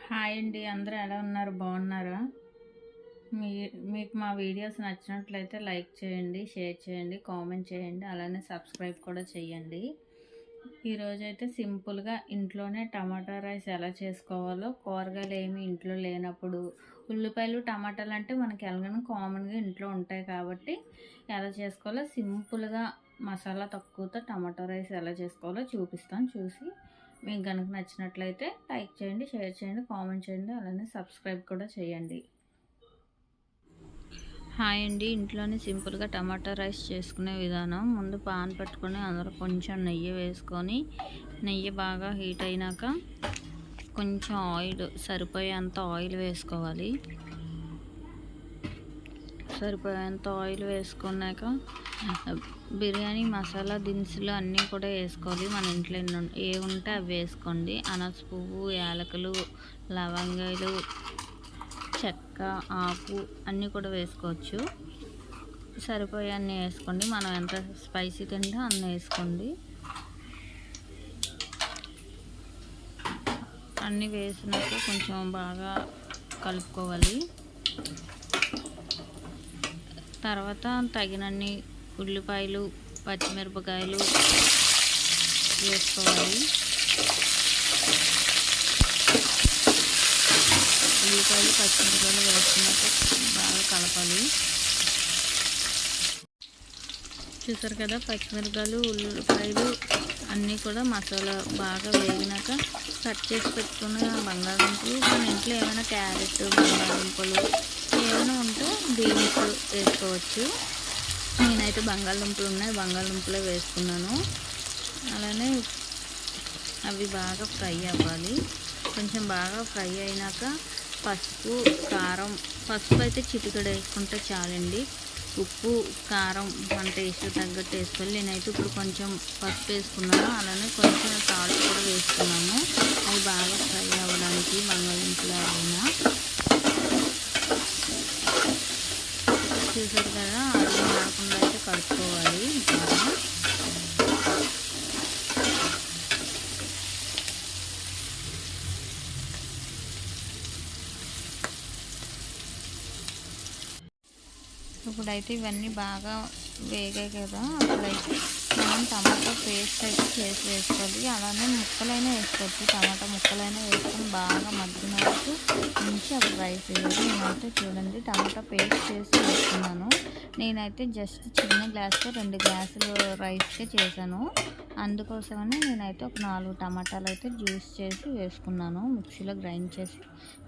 Hi అండి, అందరూ ఎలా ఉన్నారు? బాగున్నారా? మీ మీకు మా వీడియోస్ నచ్చినట్లయితే లైక్ చేయండి, షేర్ చేయండి, కామెంట్ చేయండి, అలానే సబ్స్క్రైబ్ కూడా చేయండి. ఈరోజైతే సింపుల్గా ఇంట్లోనే టమాటా రైస్ ఎలా చేసుకోవాలో, కూరగాయలు ఏమి ఇంట్లో లేనప్పుడు ఉల్లిపాయలు టమాటాలు అంటే మనకి ఎలాగైనా కామన్గా ఇంట్లో ఉంటాయి కాబట్టి ఎలా చేసుకోవాలో సింపుల్గా మసాలా తక్కువతో టమాటా రైస్ ఎలా చేసుకోవాలో చూపిస్తాను. చూసి మీకు కనుక నచ్చినట్లయితే లైక్ చేయండి, షేర్ చేయండి, కామెంట్ చేయండి, అలానే సబ్స్క్రైబ్ కూడా చేయండి. హాయ్ అండి, ఇంట్లోనే సింపుల్గా టమాటా రైస్ చేసుకునే విధానం. ముందు పాన్ పెట్టుకొని అందులో కొంచెం నెయ్యి వేసుకొని, నెయ్యి బాగా హీట్ అయినాక కొంచెం ఆయిల్, సరిపోయేంత ఆయిల్ వేసుకోవాలి. సరిపోయేంత ఆయిల్ వేసుకున్నాక బిర్యానీ మసాలా దినుసులు అన్నీ కూడా వేసుకోవాలి. మన ఇంట్లో ఏ ఉంటే అవి వేసుకోండి. అనాస పువ్వు, యాలకులు, లవంగాలు, చెక్క, ఆకు అన్నీ కూడా వేసుకోవచ్చు. సరిపోయే అన్నీ వేసుకోండి. మనం ఎంత స్పైసీ తింటే అన్నీ వేసుకోండి. అన్నీ వేసినాక కొంచెం బాగా కలుపుకోవాలి. తర్వాత తగినన్ని ఉల్లిపాయలు, పచ్చిమిరపకాయలు వేసుకోవాలి. ఉల్లిపాయలు, పచ్చిమిరపకాయలు వేసుకున్నాక బాగా కలపాలి. చూసారు కదా, పచ్చిమిరపకాయలు, ఉల్లిపాయలు అన్నీ కూడా మసాలా బాగా వేగినాక కట్ చేసి పెట్టుకున్న బంగాళదుంపలు, మన ఇంట్లో ఏమైనా క్యారెట్, బంగాళదుంపలు ఏమైనా ఉంటే బీన్స్ వేసుకోవచ్చు. నేనైతే బంగాళదుంపలు ఉన్నాయి, బంగాళదుంపలే వేసుకున్నాను. అలానే అవి బాగా ఫ్రై అవ్వాలి. కొంచెం బాగా ఫ్రై అయినాక పసుపు, కారం, పసుపు అయితే చిటికెడు వేసుకుంటే చాలండి. ఉప్పు, కారం మన టేస్ట్ తగ్గట్టు వేసుకోవాలి. నేనైతే ఇప్పుడు కొంచెం పసుపు వేసుకున్నాను, అలానే కొంచెం సాల్ట్ కూడా వేసుకున్నాను. అవి బాగా ఫ్రై అవ్వడానికి బంగాళదుంపలు అయినా. చూసారు కదా, అది మాడకుండా అయితే కలుపుకోవాలి. ఇప్పుడైతే ఇవన్నీ బాగా వేగాయి కదా, అప్పుడైతే మనం టమాటా పేస్ట్ అయితే చేసి వేసుకోవాలి. అలానే ముక్కలైనా వేసుకోవచ్చు, టమాటా ముక్కలైనా వేసుకొని బాగా మగ్గిన వరకు ఉంచి అప్పుడు రైస్ వేయాలి. నేనైతే చూడండి టమాటా పేస్ట్ చేసి వేసుకున్నాను. నేనైతే జస్ట్ చిన్న గ్లాస్తో 2 గ్లాసులు రైస్కే చేశాను. అందుకోసమని నేనైతే ఒక 4 టమాటాలు అయితే జ్యూస్ చేసి వేసుకున్నాను, మిక్సీలో గ్రైండ్ చేసి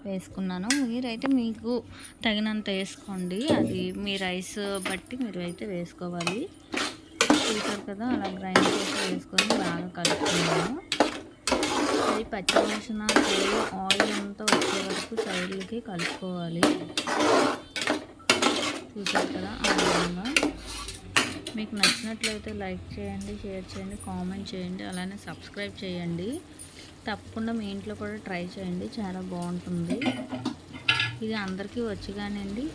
వేసుకున్నాను. మీరైతే మీకు తగినంత వేసుకోండి, అది మీ రైస్ బట్టి మీరు అయితే వేసుకోవాలి. చూసారు కదా, అలా గ్రైండ్ చేసి వేసుకొని బాగా కలుపుకున్నాను. అది పచ్చివాసన పోయి ఆయిల్ అంతా వచ్చే వరకు సైడ్లకి కలుపుకోవాలి. చూసారు కదా, ఆ విధంగా. మీకు నచ్చినట్లయితే లైక్ చేయండి, షేర్ చేయండి, కామెంట్ చేయండి, అలానే సబ్స్క్రైబ్ చేయండి. తప్పకుండా మీ ఇంట్లో కూడా ట్రై చేయండి, చాలా బాగుంటుంది. ఇది అందరికీ వచ్చు కానివ్వండి,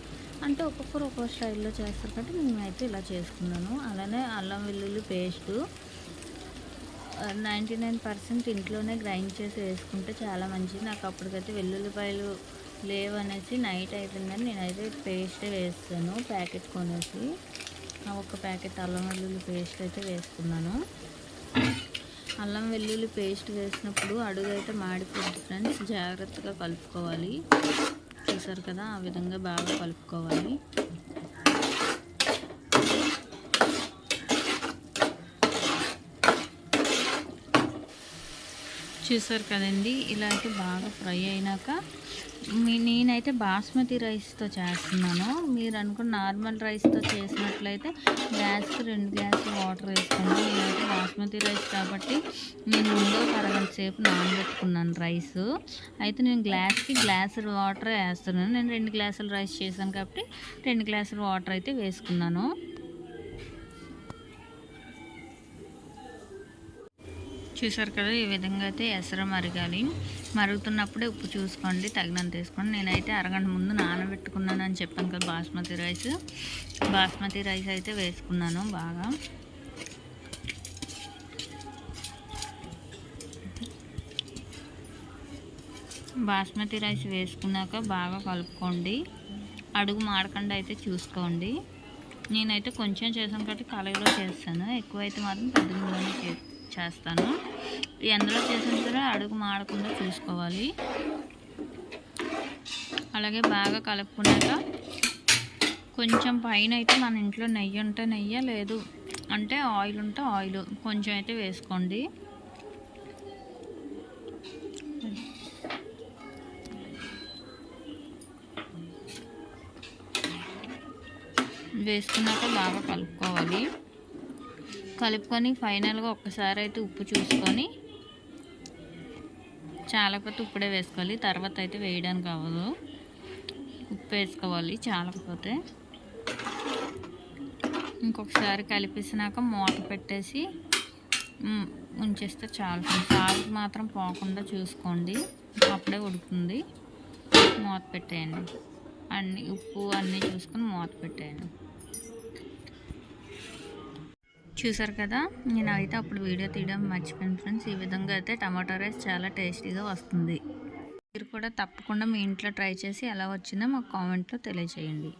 అంటే ఒక్కొక్కరు ఒక్కొక్క స్టైల్లో చేస్తారు కాబట్టి నేనైతే ఇలా చేసుకున్నాను. అలానే అల్లం వెల్లుల్లి పేస్టు 99% ఇంట్లోనే గ్రైండ్ చేసి వేసుకుంటే చాలా మంచిది. నాకు అప్పటికైతే వెల్లుల్లిపాయలు లేవనేసి నైట్ అయిపోయిందని నేనైతే పేస్టే వేస్తాను, ప్యాకెట్ కొనేసి. ఒక ప్యాకెట్ అల్లం వెల్లుల్లి పేస్ట్ అయితే వేసుకున్నాను. అల్లం వెల్లుల్లి పేస్ట్ వేసినప్పుడు అడుగైతే మాడిపోద్ది ఫ్రెండ్స్, జాగ్రత్తగా కలుపుకోవాలి. చూసారు కదా, ఆ విధంగా బాగా కలుపుకోవాలి. చూసారు కదండి, ఇలా అయితే బాగా ఫ్రై అయినాక నేనైతే బాస్మతి రైస్తో చేస్తున్నాను. మీరు అనుకున్న నార్మల్ రైస్తో చేసినట్లయితే గ్లాస్కి 2 గ్లాసులు వాటర్ వేసుకోండి. నేనైతే బాస్మతి రైస్ కాబట్టి నేను ముందు ఒక అరగంట సేపు నానబెట్టుకున్నాను రైస్. అయితే నేను గ్లాస్కి గ్లాసులు వాటర్ వేస్తున్నాను. నేను 2 గ్లాసులు రైస్ చేశాను కాబట్టి 2 గ్లాసులు వాటర్ అయితే వేసుకున్నాను. చూసారు కదా, ఈ విధంగా అయితే ఎసరు మరగాలి. మరుగుతున్నప్పుడే ఉప్పు చూసుకోండి, తగినంత వేసుకోండి. నేనైతే అరగంట ముందు నానబెట్టుకున్నాను అని చెప్పాను కదా బాస్మతి రైస్ అయితే వేసుకున్నాను బాగా. బాస్మతి రైస్ వేసుకున్నాక బాగా కలుపుకోండి. అడుగు మాడకుండా అయితే చూసుకోండి. నేనైతే కొంచెం చేశాను కాబట్టి కళాయిలో చేస్తాను, ఎక్కువైతే మాత్రం పెద్ద గిన్నెలోనే చేస్తాను. ఎందులో చేసిన సరే అడుగు మాడకుండా చూసుకోవాలి. అలాగే బాగా కలుపుకున్నాక కొంచెం పైన అయితే మన ఇంట్లో నెయ్యి ఉంటే నెయ్యి, లేదు అంటే ఆయిల్ ఉంటే ఆయిల్ కొంచెం అయితే వేసుకోండి. వేసుకున్నాక బాగా కలుపుకొని ఫైనల్గా ఒక్కసారి అయితే ఉప్పు చూసుకొని, చాలకపోతే ఇప్పుడే వేసుకోవాలి, తర్వాత అయితే వేయడానికి అవ్వదు. ఉప్పు వేసుకోవాలి చాలకపోతే. ఇంకొకసారి కలిపేసినాక మూత పెట్టేసి ఉంచేస్తే చాలు. సాల్ట్ మాత్రం పోకుండా చూసుకోండి, అప్పుడే ఉడుకుతుంది. మూత పెట్టేయండి, ఉప్పు అన్నీ చూసుకొని మూత పెట్టేయండి. చూసారు కదా, నేనైతే అప్పుడు వీడియో తీయడం మర్చిపోయాను ఫ్రెండ్స్. ఈ విధంగా అయితే టమాటో రైస్ చాలా టేస్టీగా వస్తుంది. మీరు కూడా తప్పకుండా మీ ఇంట్లో ట్రై చేసి ఎలా వచ్చిందో మాకు కామెంట్లో తెలియజేయండి.